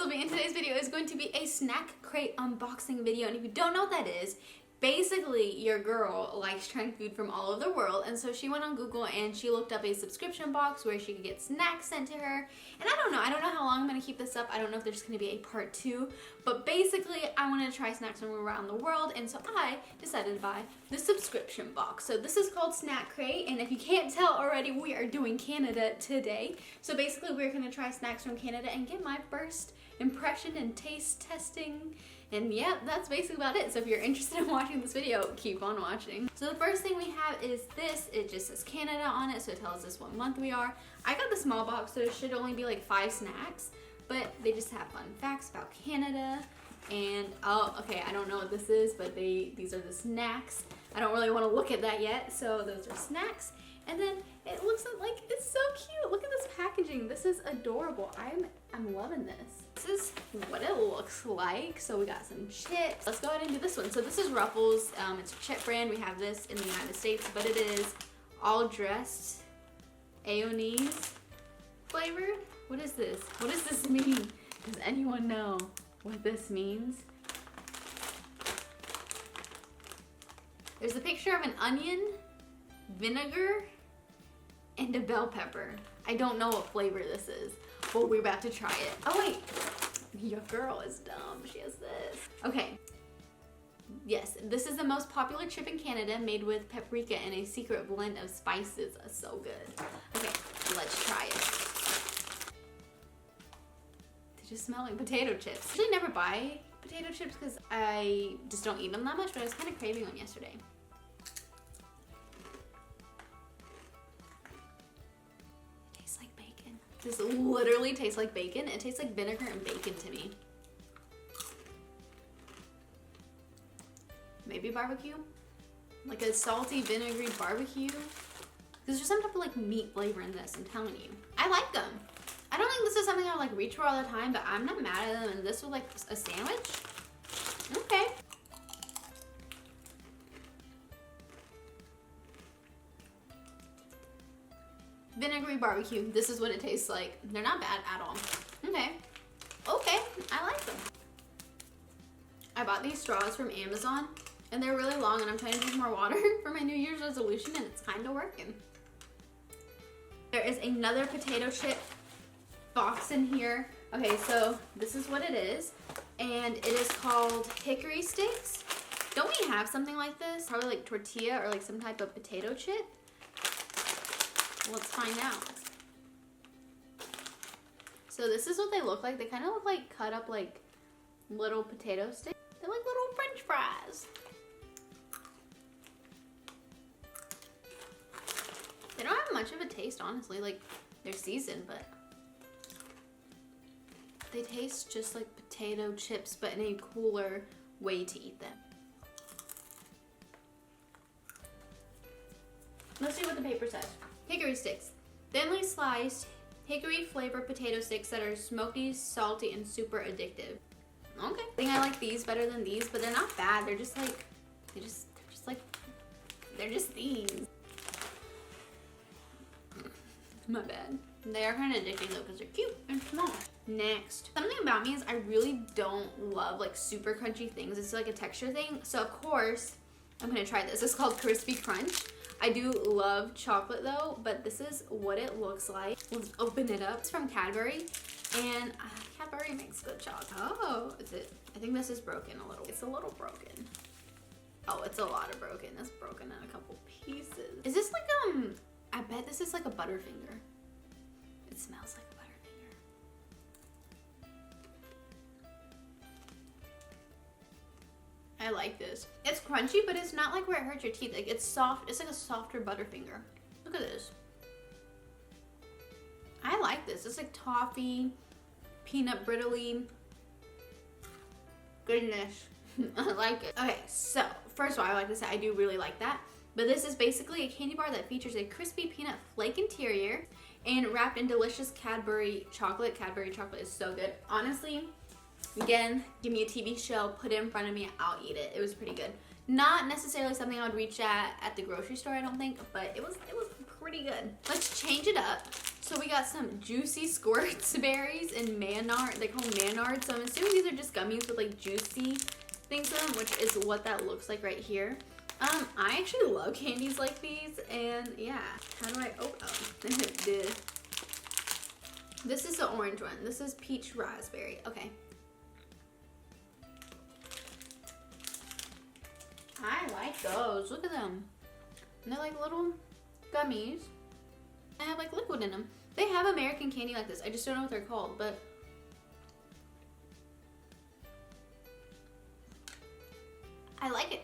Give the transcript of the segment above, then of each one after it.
Sylvie, and today's video is going to be a snack crate unboxing video. And if you don't know what that is, basically your girl likes trying food from all over the world, and so she went on Google and she looked up a subscription box where she could get snacks sent to her. And I don't know how long I'm going to keep this up. I don't know if there's going to be a part 2, but basically I wanted to try snacks from around the world, and so I decided to buy the subscription box. So this is called Snack Crate, and if you can't tell already, we are doing Canada today. So basically we're going to try snacks from Canada and get my first impression and taste testing. And yeah, that's basically about it. So if you're interested in watching this video, keep on watching. So the first thing we have is this. It just says Canada on it, so it tells us what month we are. I got the small box, so it should only be like 5 snacks, but they just have fun facts about Canada. And oh, okay, I don't know what this is, but these are the snacks. I don't really want to look at that yet, so those are snacks. And then it looks like it's so cute. Look at this packaging. This is adorable. I'm loving this. This is what it looks like. So we got some chips. Let's go ahead and do this one. So this is Ruffles. It's a chip brand. We have this in the United States, but it is all dressed mayonnaise flavored. What is this? What does this mean? Does anyone know what this means? There's a picture of an onion, vinegar, and a bell pepper. I don't know what flavor this is, but we're about to try it. Oh wait, your girl is dumb. She has this. Okay. Yes, this is the most popular chip in Canada, made with paprika and a secret blend of spices. That's so good. Okay, let's try it. They just smell like potato chips. I usually never buy potato chips because I just don't eat them that much, but I was kind of craving one yesterday. This literally tastes like bacon. It tastes like vinegar and bacon to me. Maybe barbecue? Like a salty, vinegary barbecue? Because there's some type of like meat flavor in this, I'm telling you. I like them. I don't think this is something I would like reach for all the time, but I'm not mad at them. And this was like a sandwich? Okay. Vinegary barbecue. This is what it tastes like. They're not bad at all. Okay. Okay, I like them. I bought these straws from Amazon, and they're really long, and I'm trying to drink more water for my New Year's resolution, and it's kind of working. There is another potato chip box in here. Okay, so this is what it is, and it is called Hickory Sticks. Don't we have something like this? Probably like tortilla or like some type of potato chip. Let's find out. So this is what they look like. They kind of look like cut up like little potato sticks. They're like little French fries. They don't have much of a taste, honestly. Like, they're seasoned, but they taste just like potato chips, but in a cooler way to eat them. Let's see what the paper says. Hickory sticks. Thinly sliced hickory flavored potato sticks that are smoky, salty, and super addictive. Okay. I think I like these better than these, but they're not bad. They're just like, they're just these. My bad. They are kind of addicting though because they're cute and small. Next. Something about me is I really don't love like super crunchy things. It's like a texture thing. So of course, I'm gonna try this. It's called Crispy Crunch. I do love chocolate though, but this is what it looks like. Let's open it up. It's from Cadbury, and Cadbury makes good chocolate. Oh, is it? I think this is broken a little. It's a little broken. Oh, it's a lot of broken. It's broken in a couple pieces. Is this like, I bet this is like a Butterfinger. It smells like a Butterfinger. I like this. It's crunchy, but it's not like where it hurts your teeth. Like, it's soft. It's like a softer Butterfinger. Look at this. I like this. It's like toffee, peanut brittly. Goodness. I like it. Okay, so first of all, I like to say I do really like that. But this is basically a candy bar that features a crispy peanut flake interior and wrapped in delicious Cadbury chocolate. Cadbury chocolate is so good. Honestly, again, give me a TV show, put it in front of me, I'll eat it. It was pretty good. Not necessarily something I would reach at the grocery store, I don't think, but it was pretty good. Let's change it up. So we got some juicy Squirts berries in Maynard. They call them Maynard. So I'm assuming these are just gummies with like juicy things in them, which is what that looks like right here. I actually love candies like these, and yeah. How do I, oh, this is the orange one. This is peach raspberry. Okay. I like those. Look at them. And they're like little gummies. They have like liquid in them. They have American candy like this. I just don't know what they're called, but I like it.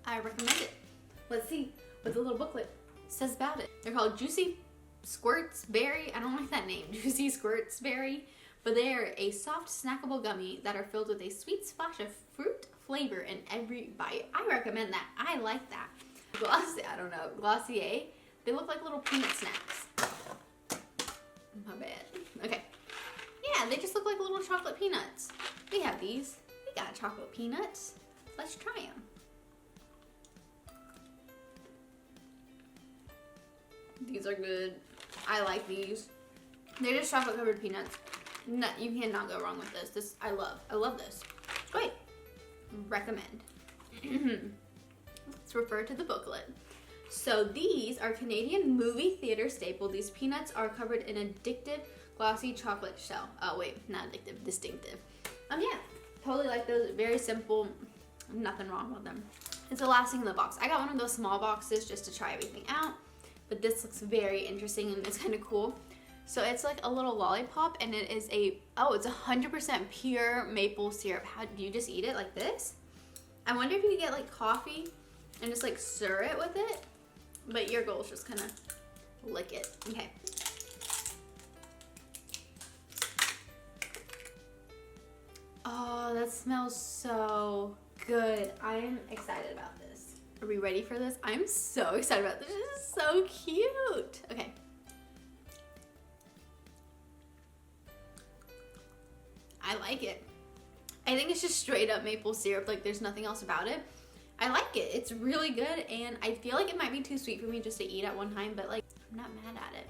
I recommend it. Let's see what the little booklet says about it. They're called Juicy Squirts Berry. I don't like that name, Juicy Squirts Berry, but they are a soft snackable gummy that are filled with a sweet splash of fruit flavor in every bite. I recommend that. I like that. Glossier. They look like little peanut snacks. My bad. Okay. Yeah, they just look like little chocolate peanuts. We have these. We got chocolate peanuts. Let's try them. These are good. I like these. They're just chocolate covered peanuts. No, you cannot go wrong with this. This I love. I love this. It's great. Recommend. Let's refer to the booklet. So these are Canadian movie theater staple. These peanuts are covered in addictive glossy chocolate shell. Oh wait, not addictive, distinctive. Yeah, totally like those. Very simple. Nothing wrong with them. It's the last thing in the box. I got one of those small boxes just to try everything out. But this looks very interesting and it's kind of cool. So it's like a little lollipop, and it is a, oh, it's 100% pure maple syrup. How do you just eat it like this? I wonder if you could get like coffee and just like stir it with it. But your goal is just kind of lick it. Okay. Oh, that smells so good. I am excited about this. Are we ready for this? I'm so excited about this. This is so cute. Okay. I like it. I think it's just straight up maple syrup. Like there's nothing else about it. I like it. It's really good, and I feel like it might be too sweet for me just to eat at one time, but like I'm not mad at it.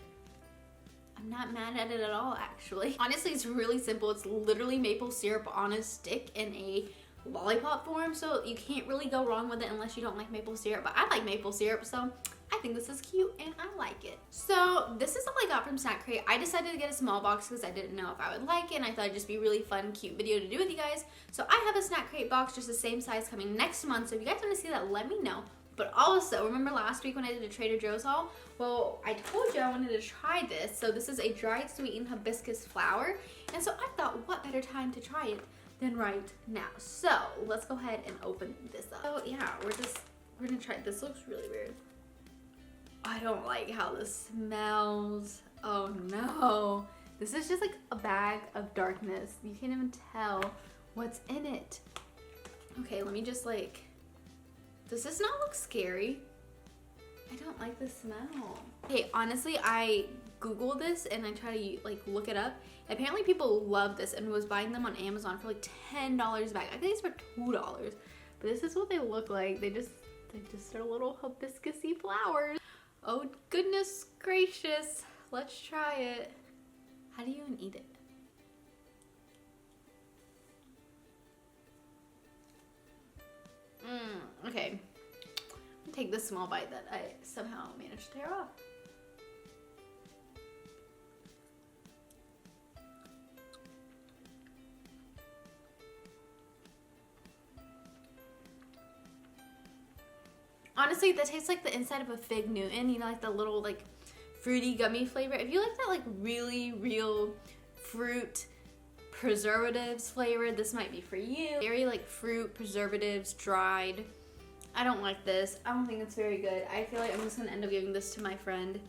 I'm not mad at it at all, actually. Honestly, it's really simple. It's literally maple syrup on a stick in a lollipop form, so you can't really go wrong with it unless you don't like maple syrup, but I like maple syrup, so I think this is cute and I like it. So this is all I got from Snack Crate. I decided to get a small box because I didn't know if I would like it, and I thought it'd just be a really fun, cute video to do with you guys. So I have a Snack Crate box just the same size coming next month, so if you guys want to see that, let me know. But also, remember last week when I did a Trader Joe's haul? Well, I told you I wanted to try this. So this is a dried sweetened hibiscus flower, and so I thought, what better time to try it than right now. So let's go ahead and open this up. So yeah, we're gonna try it. This looks really weird. I don't like how this smells. Oh no. This is just like a bag of darkness. You can't even tell what's in it. Okay, let me just like, does this not look scary? I don't like the smell. Okay, honestly, I Googled this and I tried to like look it up. Apparently people love this and was buying them on Amazon for like $10 a bag. I think it's for $2, but this is what they look like. They just are little hibiscus-y flowers. Oh goodness gracious. Let's try it. How do you even eat it? Okay. I'll take this small bite that I somehow managed to tear off. Honestly, that tastes like the inside of a Fig Newton, you know, like the little like fruity gummy flavor. If you like that like really real fruit preservatives flavor, this might be for you. Very like fruit preservatives, dried. I don't like this. I don't think it's very good. I feel like I'm just gonna end up giving this to my friend.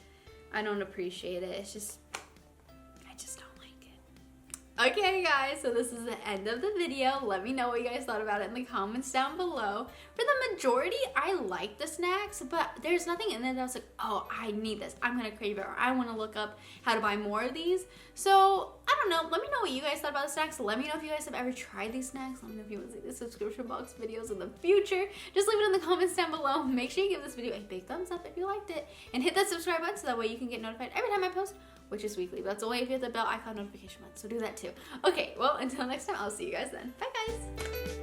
I don't appreciate it. It's just, I just don't like it. Okay guys, so this is the end of the video. Let me know what you guys thought about it in the comments down below. For the majority, I like the snacks, but there's nothing in there that I was like, oh, I need this. I'm gonna crave it, or I wanna look up how to buy more of these. So, I don't know. Let me know what you guys thought about the snacks. Let me know if you guys have ever tried these snacks. Let me know if you want to see the subscription box videos in the future. Just leave it in the comments down below. Make sure you give this video a big thumbs up if you liked it. And hit that subscribe button so that way you can get notified every time I post which is weekly. But that's only if you have the bell icon notification button, so do that too. Okay, well, until next time, I'll see you guys then. Bye, guys!